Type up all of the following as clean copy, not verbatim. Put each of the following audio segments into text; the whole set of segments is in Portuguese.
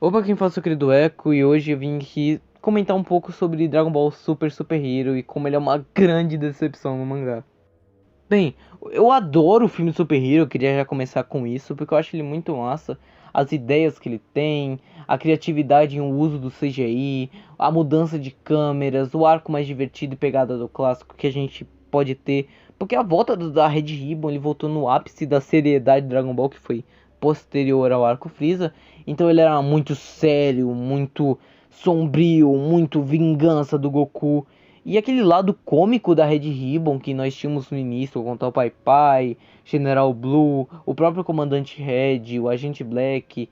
Opa, quem fala é o seu querido Echo e hoje eu vim aqui comentar um pouco sobre Dragon Ball Super Hero e como ele é uma grande decepção no mangá. Bem, eu adoro o filme Super Hero, eu queria já começar com isso, porque eu acho ele muito massa. As ideias que ele tem, a criatividade em o uso do CGI, a mudança de câmeras, o arco mais divertido e pegada do clássico que a gente pode ter. Porque a volta da Red Ribbon, ele voltou no ápice da seriedade de Dragon Ball, que foi posterior ao arco Freeza. Então ele era muito sério, muito sombrio, muito vingança do Goku. E aquele lado cômico da Red Ribbon que nós tínhamos no início, com o Pai Pai, General Blue, o próprio Comandante Red, o Agente Black,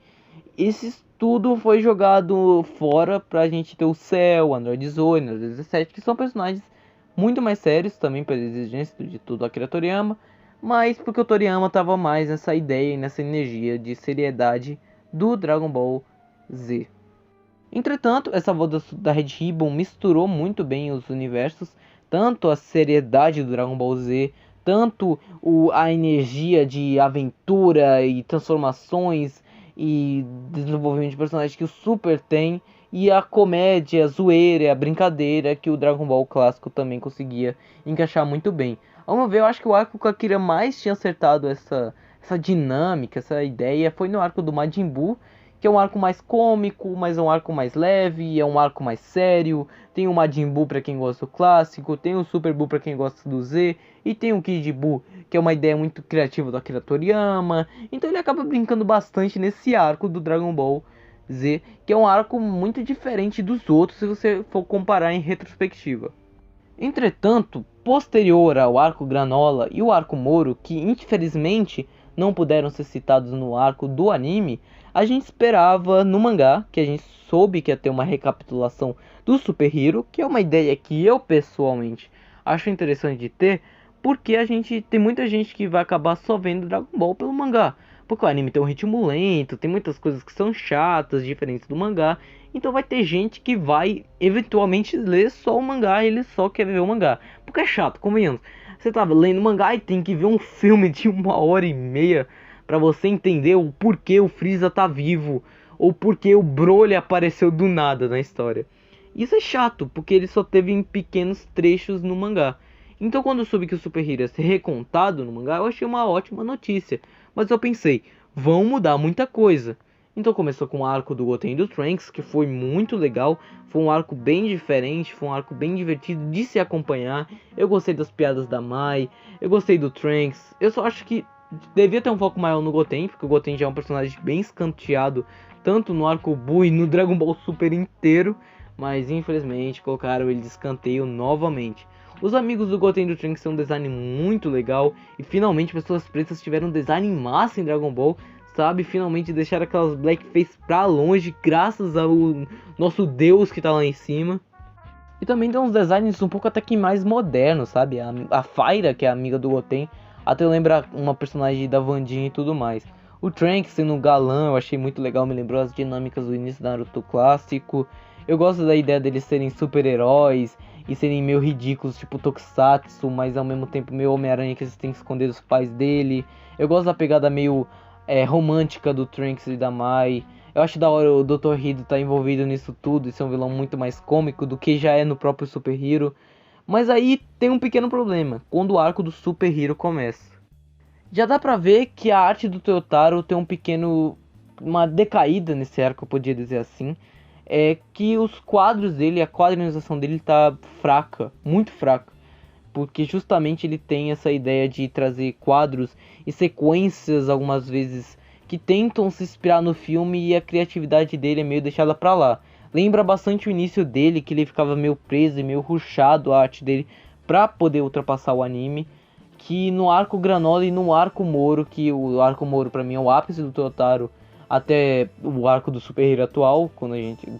esses tudo foi jogado fora pra gente ter o Cell, o Android 18, o Android 17, que são personagens muito mais sérios também pela exigência de tudo Akira Toriyama, mas porque o Toriyama tava mais nessa ideia e nessa energia de seriedade do Dragon Ball Z. Entretanto, essa volta da Red Ribbon misturou muito bem os universos, tanto a seriedade do Dragon Ball Z, tanto a energia de aventura e transformações e desenvolvimento de personagens que o Super tem, e a comédia, a zoeira, a brincadeira que o Dragon Ball clássico também conseguia encaixar muito bem. Ao meu ver, eu acho que o arco que a Akira mais tinha acertado essa dinâmica, essa ideia, foi no arco do Majin Buu, que é um arco mais cômico, mas é um arco mais leve, é um arco mais sério. Tem o Majin Buu para quem gosta do clássico, tem o Super Buu para quem gosta do Z, e tem o Kid Buu, que é uma ideia muito criativa do Akira Toriyama. Então ele acaba brincando bastante nesse arco do Dragon Ball Z, que é um arco muito diferente dos outros se você for comparar em retrospectiva. Entretanto, posterior ao arco Granola e o arco Moro, que infelizmente não puderam ser citados no arco do anime, a gente esperava no mangá, que a gente soube que ia ter uma recapitulação do Super Hero, que é uma ideia que eu pessoalmente acho interessante de ter, porque a gente tem muita gente que vai acabar só vendo Dragon Ball pelo mangá. Porque o anime tem um ritmo lento, tem muitas coisas que são chatas, diferentes do mangá. Então vai ter gente que vai eventualmente ler só o mangá e ele só quer ver o mangá. Porque é chato, convenhamos. Você tá lendo mangá e tem que ver um filme de 1h30 para você entender o porquê o Freeza tá vivo. Ou porquê o Broly apareceu do nada na história. Isso é chato, porque ele só teve em pequenos trechos no mangá. Então quando eu soube que o Super Hero ia ser recontado no mangá, eu achei uma ótima notícia. Mas eu pensei, vão mudar muita coisa. Então começou com o arco do Goten e do Trunks, que foi muito legal. Foi um arco bem diferente, foi um arco bem divertido de se acompanhar. Eu gostei das piadas da Mai, eu gostei do Trunks. Eu só acho que devia ter um foco maior no Goten, porque o Goten já é um personagem bem escanteado, tanto no arco Buu e no Dragon Ball Super inteiro. Mas infelizmente colocaram ele de escanteio novamente. Os amigos do Goten e do Trunks são um design muito legal. E finalmente pessoas pretas tiveram um design massa em Dragon Ball. Sabe, finalmente deixaram aquelas blackface pra longe, graças ao nosso Deus que tá lá em cima. E também tem uns designs um pouco até que mais modernos, sabe? A Fyra, que é a amiga do Goten, até lembra uma personagem da Vandinha e tudo mais. O Trunks sendo um galã, eu achei muito legal, me lembrou as dinâmicas do início da Naruto clássico. Eu gosto da ideia deles serem super-heróis e serem meio ridículos, tipo Tokusatsu, mas ao mesmo tempo meio Homem-Aranha que eles têm que esconder dos pais dele. Eu gosto da pegada meio romântica do Trunks e da Mai. Eu acho da hora o Dr. Hido tá envolvido nisso tudo e ser um vilão muito mais cômico do que já é no próprio Super Hero. Mas aí tem um pequeno problema, quando o arco do Super Hero começa. Já dá pra ver que a arte do Toyotaro tem uma decaída nesse arco, eu podia dizer assim. É que os quadros dele, a quadrinização dele tá fraca, muito fraca. Porque justamente ele tem essa ideia de trazer quadros e sequências algumas vezes que tentam se inspirar no filme e a criatividade dele é meio deixada pra lá. Lembra bastante o início dele, que ele ficava meio preso e meio rushado a arte dele pra poder ultrapassar o anime. Que no arco Granola e no arco Moro, que o arco Moro pra mim é o ápice do Totaro, até o arco do Super Hero atual,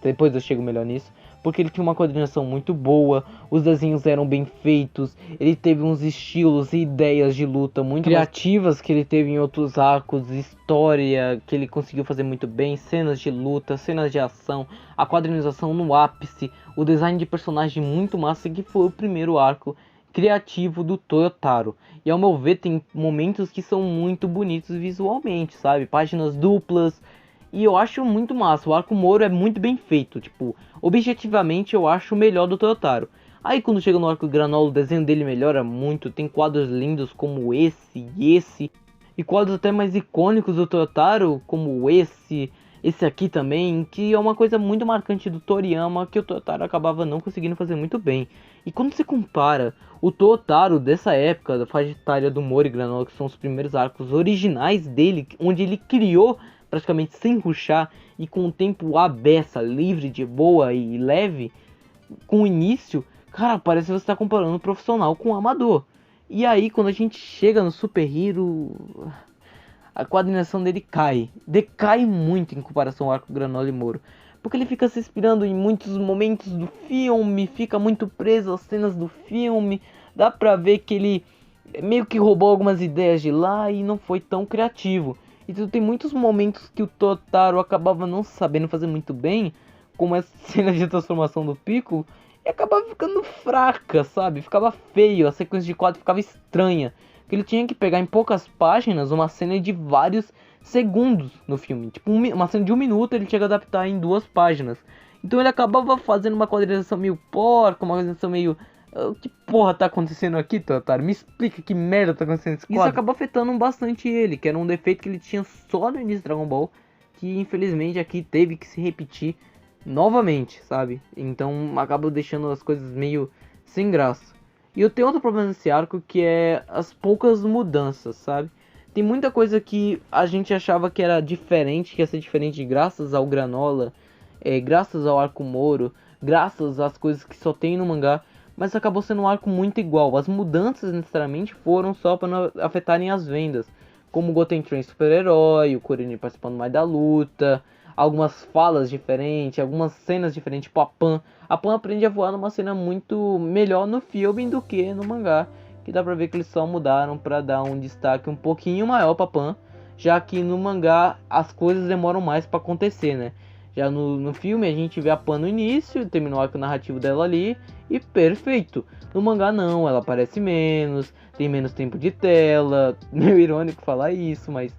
depois eu chego melhor nisso, porque ele tinha uma coordenação muito boa, os desenhos eram bem feitos, ele teve uns estilos e ideias de luta muito criativas que ele teve em outros arcos, história que ele conseguiu fazer muito bem, cenas de luta, cenas de ação, a quadrinização no ápice, o design de personagem muito massa, que foi o primeiro arco criativo do Toyotaro. E ao meu ver tem momentos que são muito bonitos visualmente, sabe? Páginas duplas E eu acho muito massa, o arco Moro é muito bem feito, tipo, objetivamente eu acho o melhor do Totaro. Aí quando chega no arco Granola, o desenho dele melhora muito, tem quadros lindos como esse e esse, e quadros até mais icônicos do Totaro, como esse aqui também, que é uma coisa muito marcante do Toriyama, que o Totaro acabava não conseguindo fazer muito bem. E quando você compara o Totaro dessa época, da faixa etária do Moro e Granola, que são os primeiros arcos originais dele, onde ele criou praticamente sem rushar e com o tempo à beça, livre, de boa e leve, com o início, cara, parece que você está comparando um profissional com um amador. E aí, quando a gente chega no Super Hero, a coordenação dele decai muito em comparação ao arco Granola e Moro. Porque ele fica se inspirando em muitos momentos do filme, fica muito preso às cenas do filme, dá pra ver que ele meio que roubou algumas ideias de lá e não foi tão criativo. Então tem muitos momentos que o Totaro acabava não sabendo fazer muito bem, como essa cena de transformação do Piccolo, e acabava ficando fraca, sabe? Ficava feio, a sequência de quadro ficava estranha. Que ele tinha que pegar em poucas páginas uma cena de vários segundos no filme. Tipo, uma cena de 1 minuto ele tinha que adaptar em 2 páginas. Então ele acabava fazendo uma quadrilização meio porca, uma quadrilização meio... que porra tá acontecendo aqui, Totaro? Me explica que merda tá acontecendo nesse quadro. Isso acabou afetando bastante ele, que era um defeito que ele tinha só no início de Dragon Ball, que infelizmente aqui teve que se repetir novamente, sabe? Então acaba deixando as coisas meio sem graça. E eu tenho outro problema nesse arco, que é as poucas mudanças, sabe? Tem muita coisa que a gente achava que era diferente, que ia ser diferente graças ao Granola, graças ao arco Moro, graças às coisas que só tem no mangá, mas acabou sendo um arco muito igual. As mudanças necessariamente foram só para não afetarem as vendas, como o Goten Train super-herói, o Kuririn participando mais da luta, algumas falas diferentes, algumas cenas diferentes, tipo a Pan. A Pan aprende a voar numa cena muito melhor no filme do que no mangá, que dá pra ver que eles só mudaram pra dar um destaque um pouquinho maior pra Pan, já que no mangá as coisas demoram mais pra acontecer, né? Já no filme a gente vê a Pan no início, terminou o arco narrativo dela ali, e perfeito. No mangá não, ela aparece menos, tem menos tempo de tela, meio irônico falar isso, mas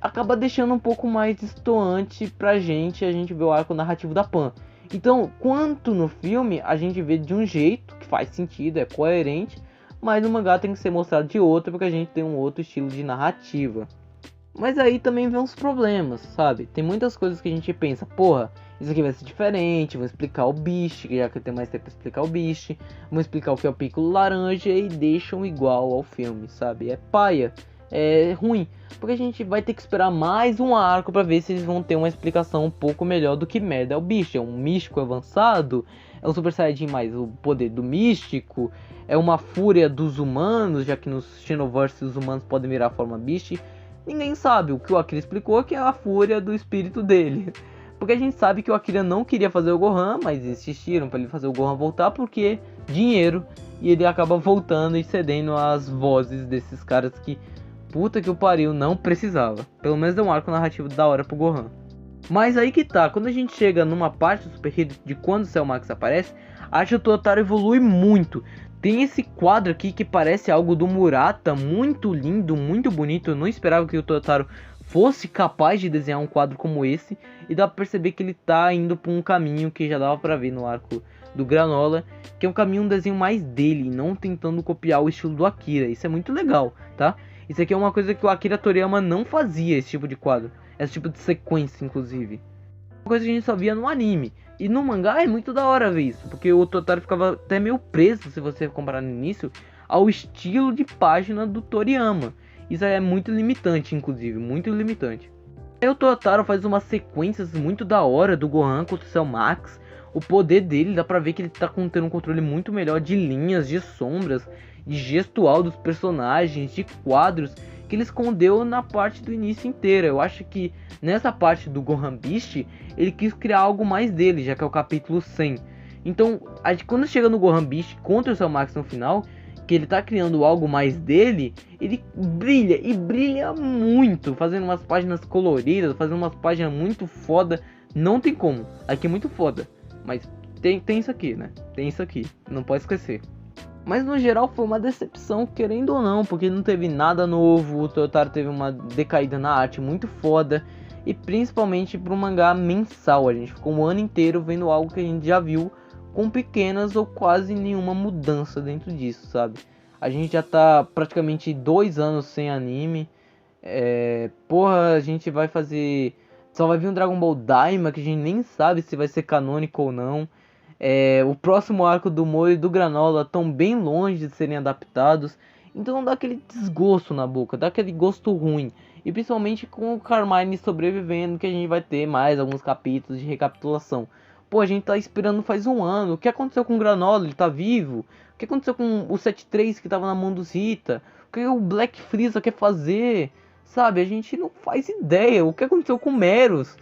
acaba deixando um pouco mais distoante pra gente, a gente vê o arco narrativo da Pan. Então, quanto no filme, a gente vê de um jeito, que faz sentido, é coerente, mas no mangá tem que ser mostrado de outro, porque a gente tem um outro estilo de narrativa. Mas aí também vem uns problemas, sabe? Tem muitas coisas que a gente pensa, porra, isso aqui vai ser diferente, vou explicar o Beast, já que eu tenho mais tempo pra explicar o Beast, vamos explicar o que é o Piccolo Laranja e deixam igual ao filme, sabe? É paia, é ruim, porque a gente vai ter que esperar mais um arco pra ver se eles vão ter uma explicação um pouco melhor do que merda é o Beast. É um místico avançado, é um Super Saiyajin mais o poder do místico, é uma fúria dos humanos, já que nos Xenoverse os humanos podem virar a forma Beast. Ninguém sabe. O que o Akira explicou é que é a fúria do espírito dele. Porque a gente sabe que o Akira não queria fazer o Gohan, mas insistiram para ele fazer o Gohan voltar porque dinheiro. E ele acaba voltando e cedendo às vozes desses caras que, puta que o pariu, não precisava. Pelo menos deu um arco narrativo da hora pro Gohan. Mas aí que tá, quando a gente chega numa parte do Super Hero de quando o Cell Max aparece, acho que o Totaro evolui muito. Tem esse quadro aqui que parece algo do Murata, muito lindo, muito bonito. Eu não esperava que o Totaro fosse capaz de desenhar um quadro como esse. E dá pra perceber que ele tá indo por um caminho que já dava pra ver no arco do Granola, que é um caminho, um desenho mais dele, não tentando copiar o estilo do Akira. Isso é muito legal, tá? Isso aqui é uma coisa que o Akira Toriyama não fazia, esse tipo de quadro. Esse tipo de sequência, inclusive. Uma coisa que a gente só via no anime. E no mangá é muito da hora ver isso, porque o Totaro ficava até meio preso, se você comparar no início, ao estilo de página do Toriyama. Isso aí é muito limitante, inclusive, muito limitante. Aí o Totaro faz umas sequências muito da hora do Gohan contra o Cell Max. O poder dele, dá pra ver que ele tá tendo um controle muito melhor de linhas, de sombras, de gestual dos personagens, de quadros, que ele escondeu na parte do início inteira. Eu acho que nessa parte do Gohan Beast, ele quis criar algo mais dele, já que é o capítulo 100. Então, quando chega no Gohan Beast contra o Cell Max no final, que ele tá criando algo mais dele, ele brilha, e brilha muito, fazendo umas páginas coloridas, fazendo umas páginas muito foda. Não tem como, aqui é muito foda, mas tem isso aqui, né? Tem isso aqui, não pode esquecer. Mas no geral foi uma decepção, querendo ou não, porque não teve nada novo. O Totaro teve uma decaída na arte muito foda. e principalmente para um mangá mensal. A gente ficou um ano inteiro vendo algo que a gente já viu com pequenas ou quase nenhuma mudança dentro disso, sabe? A gente já tá praticamente 2 anos sem anime. Porra, a gente vai fazer... Só vai vir um Dragon Ball Daima que a gente nem sabe se vai ser canônico ou não. O próximo arco do Moro e do Granola estão bem longe de serem adaptados. Então dá aquele desgosto na boca, dá aquele gosto ruim. E principalmente com o Carmine sobrevivendo, que a gente vai ter mais alguns capítulos de recapitulação. Pô, a gente tá esperando faz um ano. O que aconteceu com o Granola? Ele tá vivo? O que aconteceu com o 7-3 que tava na mão dos Rita? O que o Black Freeza quer fazer? Sabe, a gente não faz ideia. O que aconteceu com o Meros?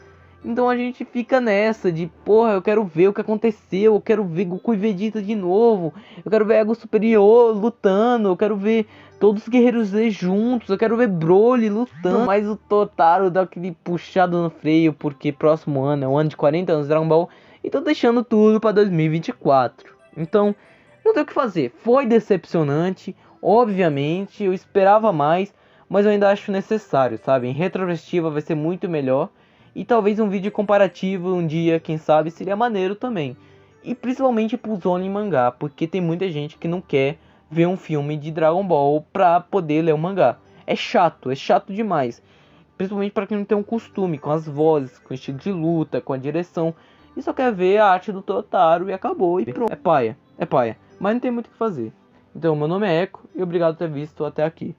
Então a gente fica nessa de, porra, eu quero ver o que aconteceu, eu quero ver Goku e Vegeta de novo, eu quero ver Ego Superior lutando, eu quero ver todos os Guerreiros Z juntos, eu quero ver Broly lutando. Mas o Totaro dá aquele puxado no freio, porque próximo ano é o ano de 40 anos de Dragon Ball, e tô deixando tudo pra 2024. Então, não tem o que fazer, foi decepcionante, obviamente, eu esperava mais, mas eu ainda acho necessário, sabe? Em retrospectiva vai ser muito melhor. E talvez um vídeo comparativo um dia, quem sabe, seria maneiro também. E principalmente pro Zone mangá, porque tem muita gente que não quer ver um filme de Dragon Ball pra poder ler o mangá. É chato demais. Principalmente para quem não tem um costume com as vozes, com o estilo de luta, com a direção. E só quer ver a arte do Totaro e acabou. E pronto. É paia. Mas não tem muito o que fazer. Então, meu nome é Echo e obrigado por ter visto até aqui.